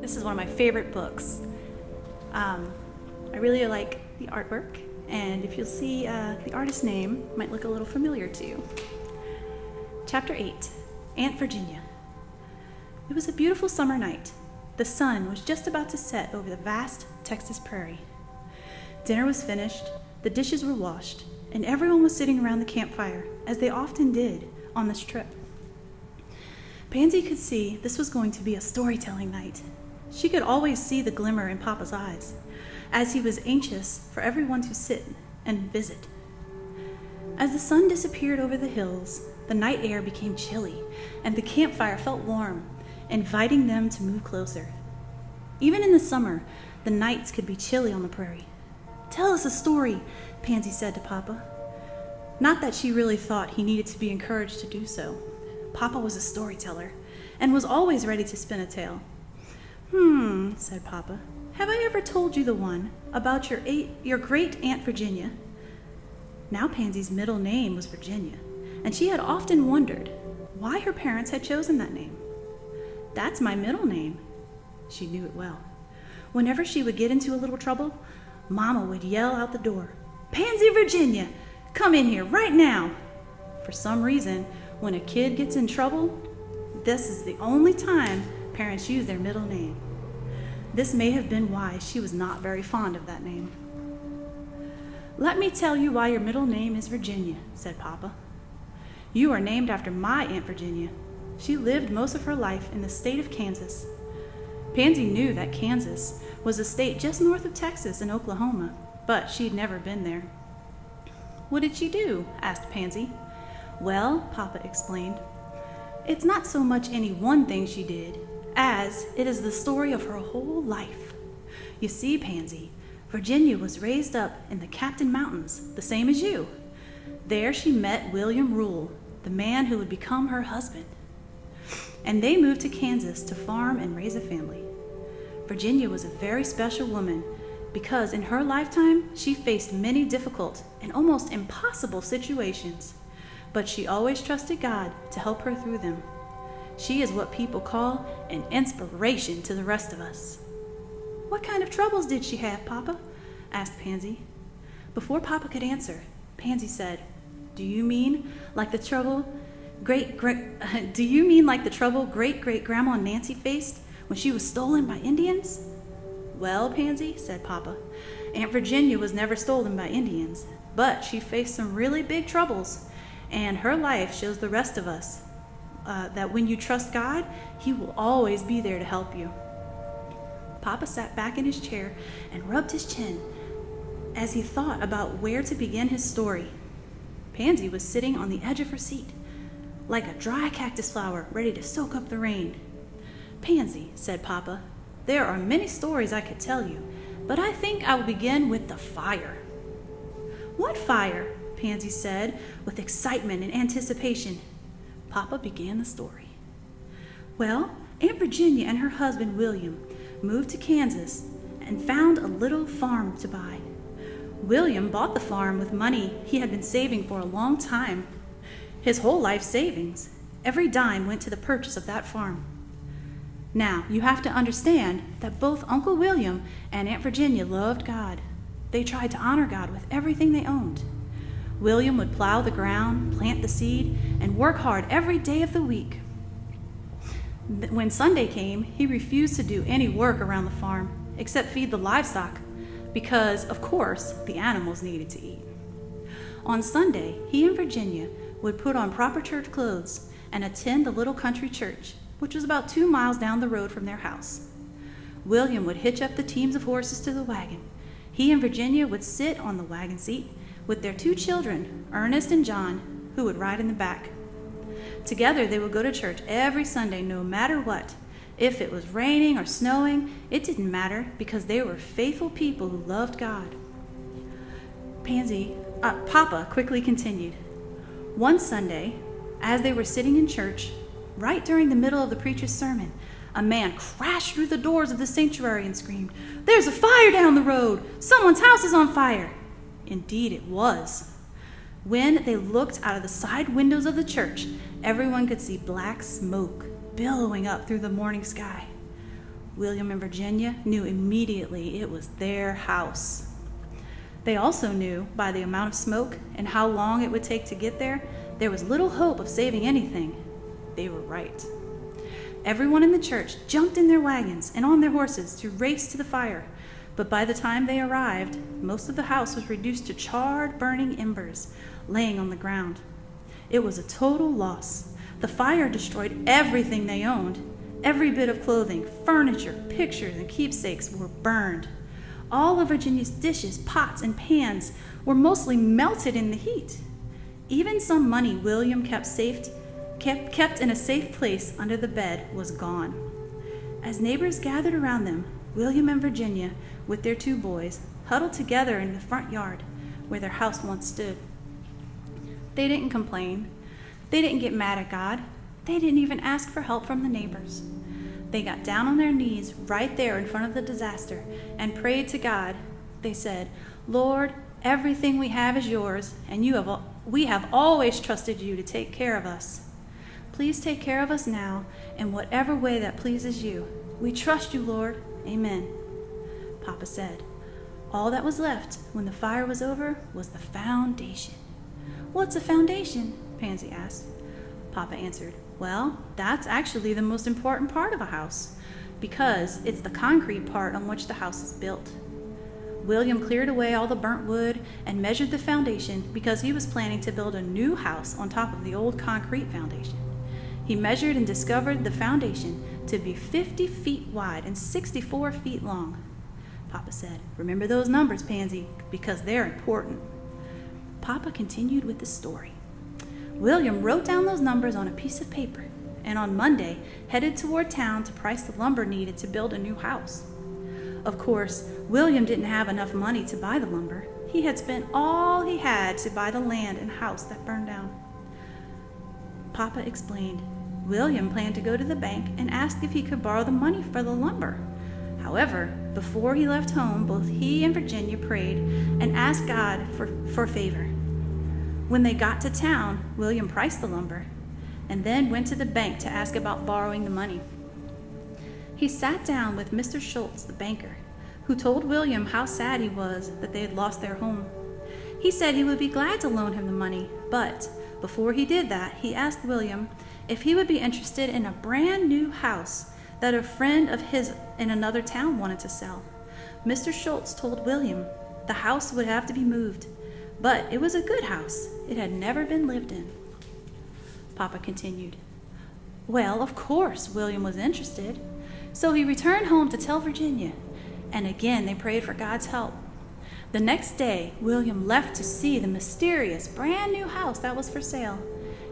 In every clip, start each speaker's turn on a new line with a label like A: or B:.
A: This is one of my favorite books. I really like the artwork, and if you'll see the artist's name, it might look a little familiar to you. Chapter 8, Aunt Virginia. It was a beautiful summer night. The sun was just about to set over the vast Texas prairie. Dinner was finished, the dishes were washed, and everyone was sitting around the campfire, as they often did on this trip. Pansy could see this was going to be a storytelling night. She could always see the glimmer in Papa's eyes, as he was anxious for everyone to sit and visit. As the sun disappeared over the hills, the night air became chilly, and the campfire felt warm, inviting them to move closer. Even in the summer, the nights could be chilly on the prairie. "Tell us a story," Pansy said to Papa. Not that she really thought he needed to be encouraged to do so. Papa was a storyteller, and was always ready to spin a tale. Said Papa. "Have I ever told you the one about your great Aunt Virginia?" Now Pansy's middle name was Virginia, and she had often wondered why her parents had chosen that name. "That's my middle name." She knew it well. Whenever she would get into a little trouble, Mama would yell out the door, "Pansy Virginia, come in here right now." For some reason, when a kid gets in trouble, this is the only time parents use their middle name. This may have been why she was not very fond of that name. "Let me tell you why your middle name is Virginia," said Papa. "You are named after my Aunt Virginia. She lived most of her life in the state of Kansas." Pansy knew that Kansas was a state just north of Texas and Oklahoma, but she'd never been there. "What did she do?" asked Pansy. "Well," Papa explained, "it's not so much any one thing she did, as it is the story of her whole life. You see, Pansy, Virginia was raised up in the Captain Mountains, the same as you. There she met William Rule, the man who would become her husband. And they moved to Kansas to farm and raise a family. Virginia was a very special woman because in her lifetime she faced many difficult and almost impossible situations, but she always trusted God to help her through them. She is what people call an inspiration to the rest of us." "What kind of troubles did she have, Papa?" asked Pansy. Before Papa could answer, Pansy said, Do you mean like the trouble great-great-grandma Nancy faced when she was stolen by Indians?" "Well, Pansy," said Papa, "Aunt Virginia was never stolen by Indians, but she faced some really big troubles, and her life shows the rest of us that when you trust God, He will always be there to help you." Papa sat back in his chair and rubbed his chin as he thought about where to begin his story. Pansy was sitting on the edge of her seat, like a dry cactus flower ready to soak up the rain. "Pansy," said Papa, "there are many stories I could tell you, but I think I will begin with the fire." "What fire?" Pansy said with excitement and anticipation. Papa began the story. "Well, Aunt Virginia and her husband William moved to Kansas and found a little farm to buy. William bought the farm with money he had been saving for a long time. His whole life savings. Every dime went to the purchase of that farm. Now, you have to understand that both Uncle William and Aunt Virginia loved God. They tried to honor God with everything they owned. William would plow the ground, plant the seed, and work hard every day of the week. When Sunday came, he refused to do any work around the farm except feed the livestock because, of course, the animals needed to eat. On Sunday, he and Virginia would put on proper church clothes and attend the little country church, which was about 2 miles down the road from their house. William would hitch up the teams of horses to the wagon. He and Virginia would sit on the wagon seat with their 2 children, Ernest and John, who would ride in the back. Together they would go to church every Sunday, no matter what. If it was raining or snowing, it didn't matter because they were faithful people who loved God. Papa quickly continued. One Sunday, as they were sitting in church, right during the middle of the preacher's sermon, a man crashed through the doors of the sanctuary and screamed, "There's a fire down the road! Someone's house is on fire!" Indeed it was. When they looked out of the side windows of the church, everyone could see black smoke billowing up through the morning sky. William and Virginia knew immediately it was their house. They also knew by the amount of smoke and how long it would take to get there was little hope of saving anything. They were right. Everyone in the church jumped in their wagons and on their horses to race to the fire, but by the time they arrived, most of the house was reduced to charred, burning embers laying on the ground. It was a total loss. The fire destroyed everything they owned. Every bit of clothing, furniture, pictures, and keepsakes were burned. All of Virginia's dishes, pots, and pans were mostly melted in the heat. Even some money William kept in a safe place under the bed was gone. As neighbors gathered around them, William and Virginia, with their 2 boys, huddled together in the front yard where their house once stood. They didn't complain. They didn't get mad at God. They didn't even ask for help from the neighbors. They got down on their knees right there in front of the disaster and prayed to God. They said, "Lord, everything we have is yours, and we have always trusted you to take care of us. Please take care of us now in whatever way that pleases you. We trust you, Lord. Amen." Papa said, all that was left when the fire was over was the foundation. "What's a foundation?" Pansy asked. Papa answered, "Well, that's actually the most important part of a house, because it's the concrete part on which the house is built." William cleared away all the burnt wood and measured the foundation because he was planning to build a new house on top of the old concrete foundation. He measured and discovered the foundation to be 50 feet wide and 64 feet long. Papa said, "Remember those numbers, Pansy, because they're important." Papa continued with the story. William wrote down those numbers on a piece of paper and on Monday headed toward town to price the lumber needed to build a new house. Of course, William didn't have enough money to buy the lumber. He had spent all he had to buy the land and house that burned down. Papa explained. William planned to go to the bank and ask if he could borrow the money for the lumber. However, before he left home, both he and Virginia prayed and asked God for favor. When they got to town, William priced the lumber and then went to the bank to ask about borrowing the money. He sat down with Mr. Schultz, the banker, who told William how sad he was that they had lost their home. He said he would be glad to loan him the money, but before he did that, he asked William if he would be interested in a brand new house that a friend of his in another town wanted to sell. Mr. Schultz told William the house would have to be moved, but it was a good house. It had never been lived in. Papa continued. Well, of course, William was interested. So he returned home to tell Virginia, and again they prayed for God's help. The next day, William left to see the mysterious brand new house that was for sale.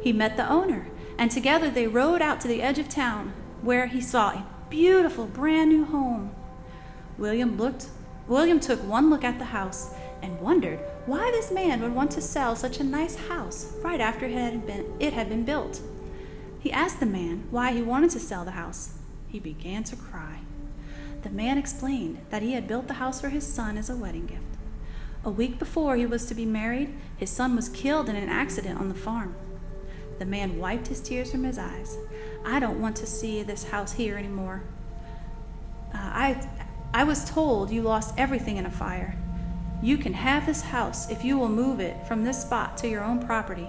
A: He met the owner, and together they rode out to the edge of town, where he saw a beautiful brand new home. William took one look at the house and wondered why this man would want to sell such a nice house right after it had been built. He asked the man why he wanted to sell the house. He began to cry. The man explained that he had built the house for his son as a wedding gift. A week before he was to be married, his son was killed in an accident on the farm. The man wiped his tears from his eyes. "I don't want to see this house here anymore. I was told you lost everything in a fire. You can have this house if you will move it from this spot to your own property."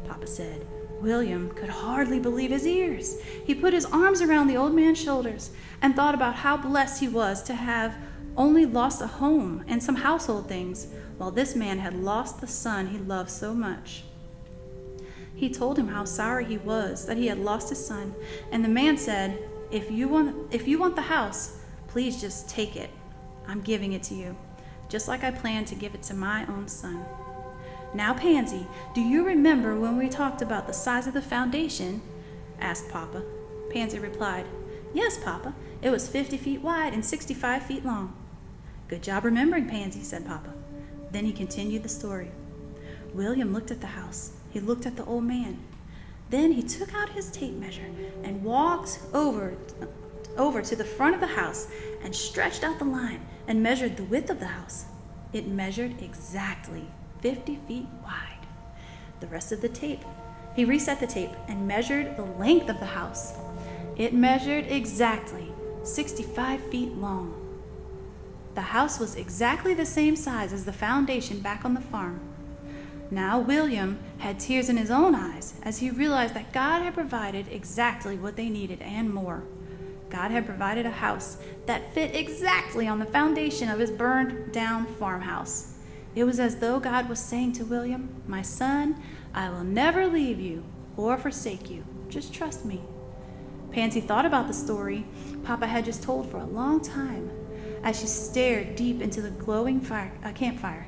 A: Papa said. William could hardly believe his ears. He put his arms around the old man's shoulders and thought about how blessed he was to have only lost a home and some household things, while this man had lost the son he loved so much. He told him how sorry he was that he had lost his son, and the man said, if you want the house, please just take it. I'm giving it to you, just like I planned to give it to my own son. Now, Pansy, do you remember when we talked about the size of the foundation? Asked Papa. Pansy replied, Yes, Papa. It was 50 feet wide and 65 feet long. Good job remembering, Pansy, said Papa. Then he continued the story. William looked at the house. He looked at the old man. Then he took out his tape measure and walked over to the front of the house and stretched out the line and measured the width of the house. It measured exactly 50 feet wide. The rest of the tape, he reset the tape and measured the length of the house. It measured exactly 65 feet long. The house was exactly the same size as the foundation back on the farm. Now William had tears in his own eyes as he realized that God had provided exactly what they needed and more. God had provided a house that fit exactly on the foundation of his burned down farmhouse. It was as though God was saying to William, "My son, I will never leave you or forsake you. Just trust me." Pansy thought about the story Papa had just told for a long time as she stared deep into the glowing campfire.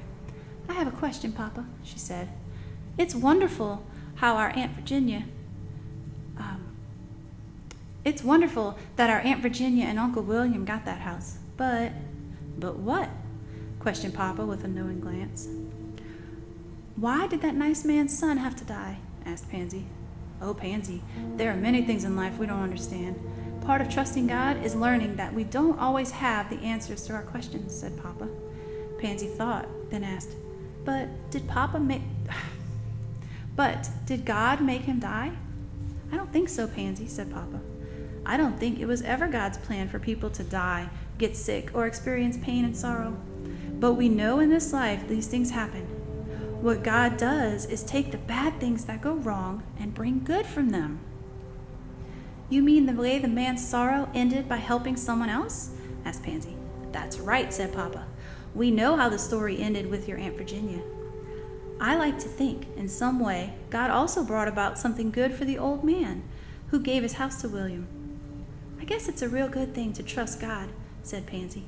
A: "I have a question, Papa," she said. It's wonderful that our Aunt Virginia and Uncle William got that house. But what?" questioned Papa with a knowing glance. "Why did that nice man's son have to die?" asked Pansy. "Oh, Pansy, there are many things in life we don't understand. Part of trusting God is learning that we don't always have the answers to our questions," said Papa. Pansy thought, then asked, But did God make him die?" "I don't think so, Pansy," said Papa. "I don't think it was ever God's plan for people to die, get sick, or experience pain and sorrow. But we know in this life these things happen. What God does is take the bad things that go wrong and bring good from them." "You mean the way the man's sorrow ended by helping someone else?" asked Pansy. "That's right," said Papa. "We know how the story ended with your Aunt Virginia. I like to think, in some way, God also brought about something good for the old man who gave his house to William." "I guess it's a real good thing to trust God," said Pansy.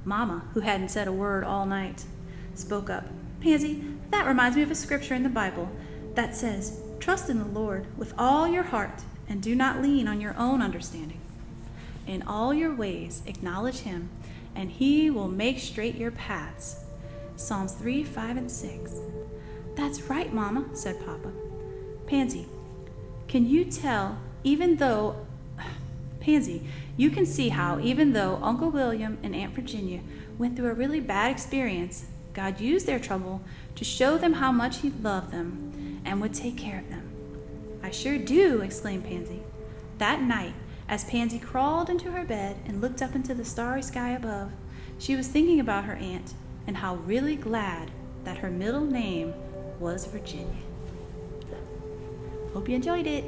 A: Mama, who hadn't said a word all night, spoke up. "Pansy, that reminds me of a scripture in the Bible that says, 'Trust in the Lord with all your heart and do not lean on your own understanding. In all your ways acknowledge him, and he will make straight your paths.'" Psalms 3, 5, and 6. "That's right, Mama," said Papa. Pansy, you can see how even though Uncle William and Aunt Virginia went through a really bad experience, God used their trouble to show them how much he loved them and would take care of them. "I sure do," exclaimed Pansy. That night, as Pansy crawled into her bed and looked up into the starry sky above, she was thinking about her aunt and how really glad that her middle name was Virginia. Hope you enjoyed it.